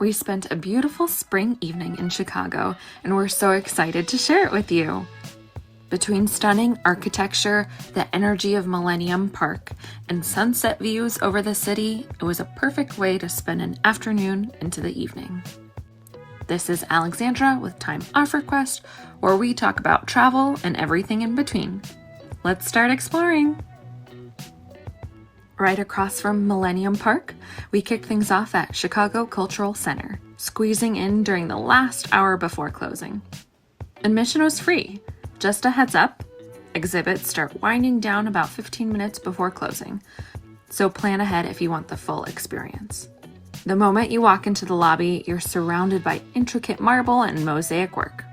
We spent a beautiful spring evening in Chicago, and we're so excited to share it with you. Between stunning architecture, the energy of Millennium Park, and sunset views over the city, it was a perfect way to spend an afternoon into the evening. This is Alexandra with Time Off Request, where we talk about travel and everything in between. Let's start exploring! Right across from Millennium Park, we kick things off at Chicago Cultural Center, squeezing in during the last hour before closing. Admission was free. Just a heads up, exhibits start winding down about 15 minutes before closing, so plan ahead if you want the full experience. The moment you walk into the lobby, you're surrounded by intricate marble and mosaic work.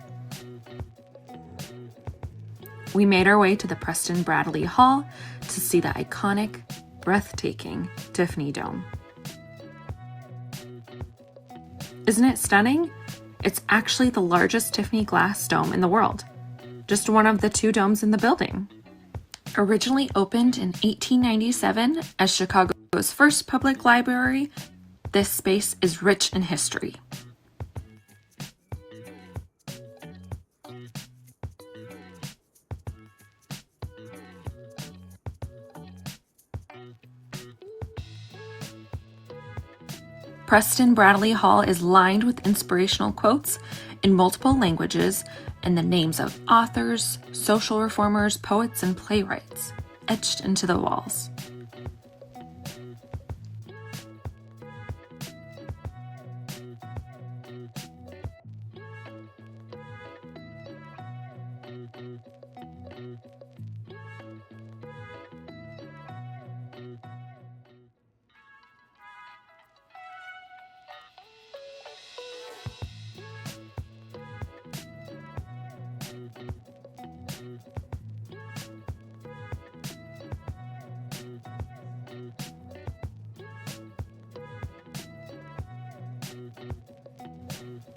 We made our way to the Preston Bradley Hall to see the iconic, breathtaking Tiffany Dome. Isn't it stunning? It's actually the largest Tiffany glass dome in the world, just one of the two domes in the building. Originally opened in 1897 as Chicago's first public library, this space is rich in history. Preston Bradley Hall is lined with inspirational quotes in multiple languages and the names of authors, social reformers, poets, and playwrights etched into the walls.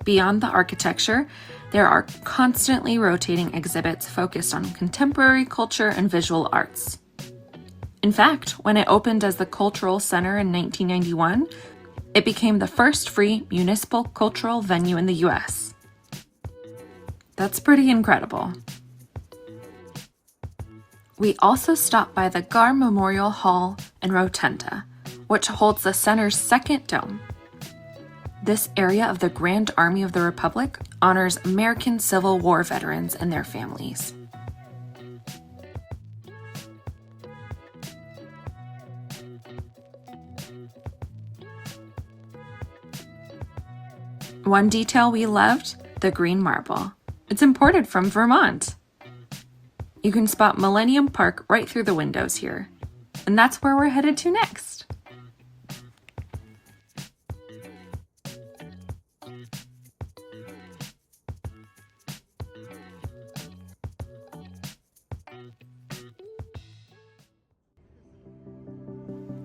Beyond the architecture, there are constantly rotating exhibits focused on contemporary culture and visual arts. In fact, when it opened as the Cultural Center in 1991, it became the first free municipal cultural venue in the U.S. That's pretty incredible. We also stopped by the Gar Memorial Hall and Rotunda, which holds the center's second dome. This area of the Grand Army of the Republic honors American Civil War veterans and their families. One detail we loved, the green marble. It's imported from Vermont. You can spot Millennium Park right through the windows here. And that's where we're headed to next.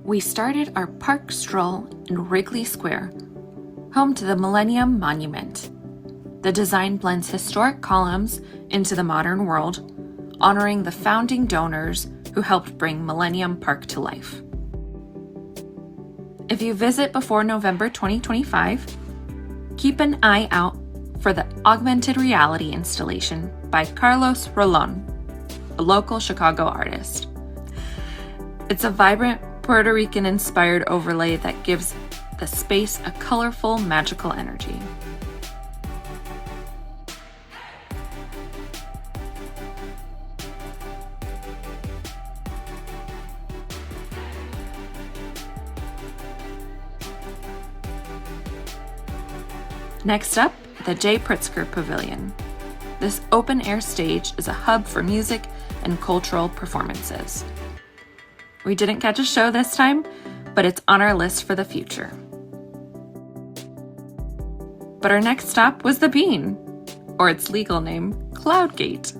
We started our park stroll in Wrigley Square, home to the Millennium Monument. The design blends historic columns into the modern world, honoring the founding donors who helped bring Millennium Park to life. If you visit before November 2025, keep an eye out for the augmented reality installation by Carlos Rolon, a local Chicago artist. It's a vibrant Puerto Rican-inspired overlay that gives the space a colorful, magical energy. Next up, the J. Pritzker Pavilion. This open-air stage is a hub for music and cultural performances. We didn't catch a show this time, but it's on our list for the future. But our next stop was the Bean, or its legal name, Cloudgate.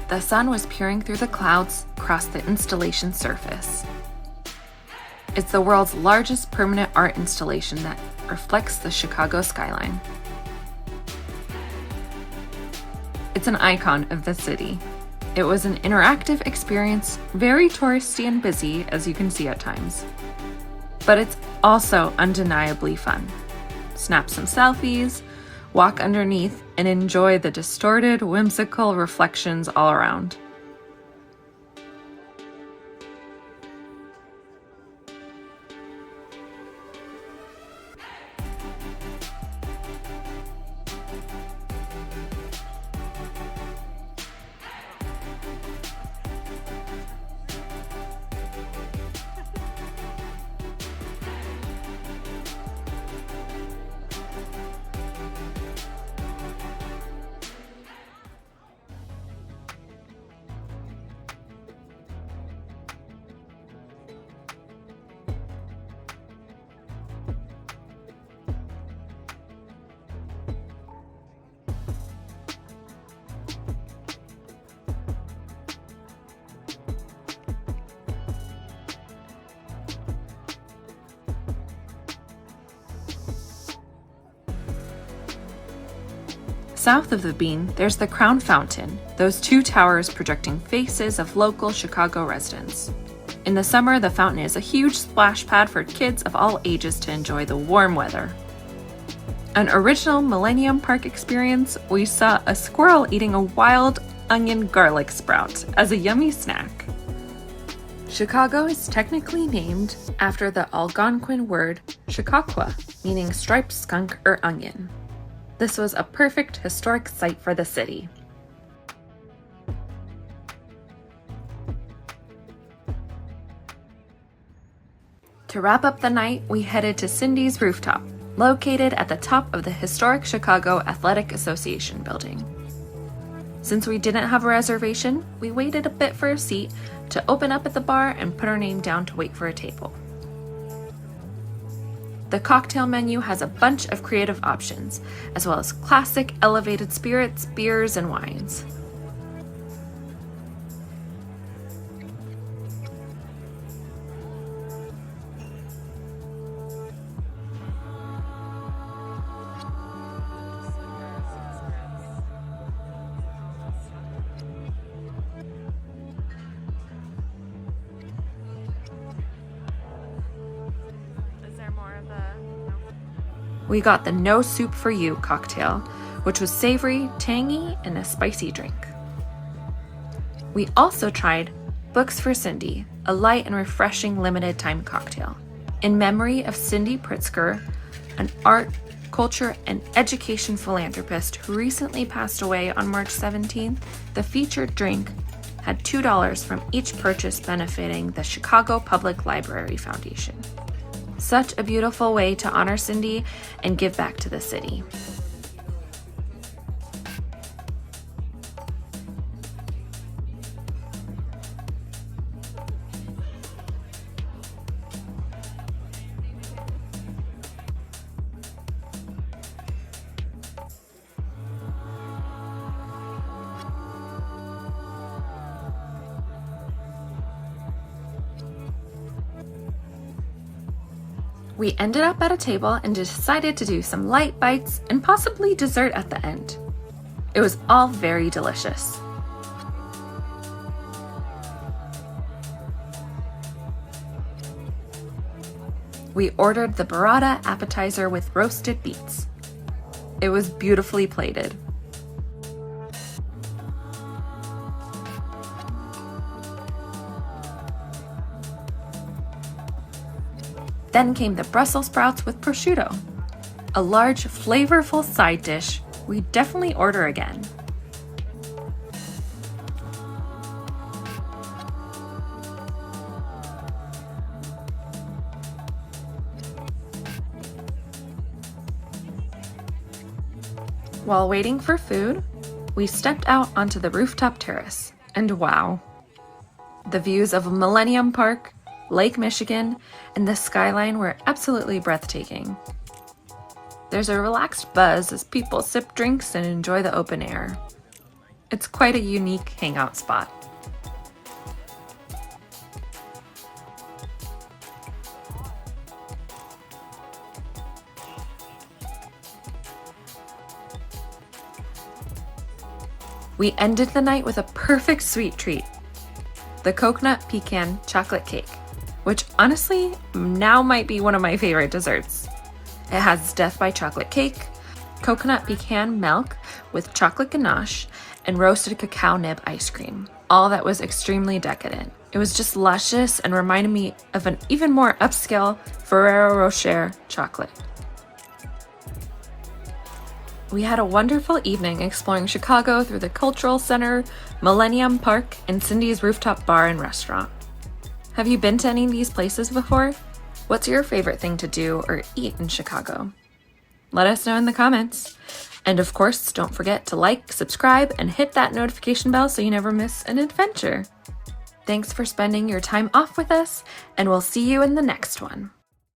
The sun was peering through the clouds across the installation surface. It's the world's largest permanent art installation that reflects the Chicago skyline. It's an icon of the city. It was an interactive experience, very touristy and busy, as you can see at times. But it's also undeniably fun. Snap some selfies, walk underneath, and enjoy the distorted, whimsical reflections all around. South of the Bean, there's the Crown Fountain, those two towers projecting faces of local Chicago residents. In the summer, the fountain is a huge splash pad for kids of all ages to enjoy the warm weather. An original Millennium Park experience, we saw a squirrel eating a wild onion garlic sprout as a yummy snack. Chicago is technically named after the Algonquin word Chickaqua, meaning striped skunk or onion. This was a perfect historic site for the city. To wrap up the night, we headed to Cindy's Rooftop, located at the top of the historic Chicago Athletic Association building. Since we didn't have a reservation, we waited a bit for a seat to open up at the bar and put our name down to wait for a table. The cocktail menu has a bunch of creative options, as well as classic elevated spirits, beers, and wines. We got the No Soup for You cocktail, which was savory, tangy, and a spicy drink. We also tried Books for Cindy, a light and refreshing limited time cocktail. In memory of Cindy Pritzker, an art, culture, and education philanthropist who recently passed away on March 17th, the featured drink had $2 from each purchase benefiting the Chicago Public Library Foundation. Such a beautiful way to honor Cindy and give back to the city. We ended up at a table and decided to do some light bites and possibly dessert at the end. It was all very delicious. We ordered the burrata appetizer with roasted beets. It was beautifully plated. Then came the Brussels sprouts with prosciutto. A large, flavorful side dish we'd definitely order again. While waiting for food, we stepped out onto the rooftop terrace, and wow! The views of Millennium Park, Lake Michigan, and the skyline were absolutely breathtaking. There's a relaxed buzz as people sip drinks and enjoy the open air. It's quite a unique hangout spot. We ended the night with a perfect sweet treat, the coconut pecan chocolate cake, which honestly now might be one of my favorite desserts. It has death by chocolate cake, coconut pecan milk with chocolate ganache, and roasted cacao nib ice cream. All that was extremely decadent. It was just luscious and reminded me of an even more upscale Ferrero Rocher chocolate. We had a wonderful evening exploring Chicago through the Cultural Center, Millennium Park, and Cindy's Rooftop Bar and Restaurant. Have you been to any of these places before? What's your favorite thing to do or eat in Chicago? Let us know in the comments. And of course, don't forget to like, subscribe, and hit that notification bell so you never miss an adventure. Thanks for spending your time off with us, and we'll see you in the next one.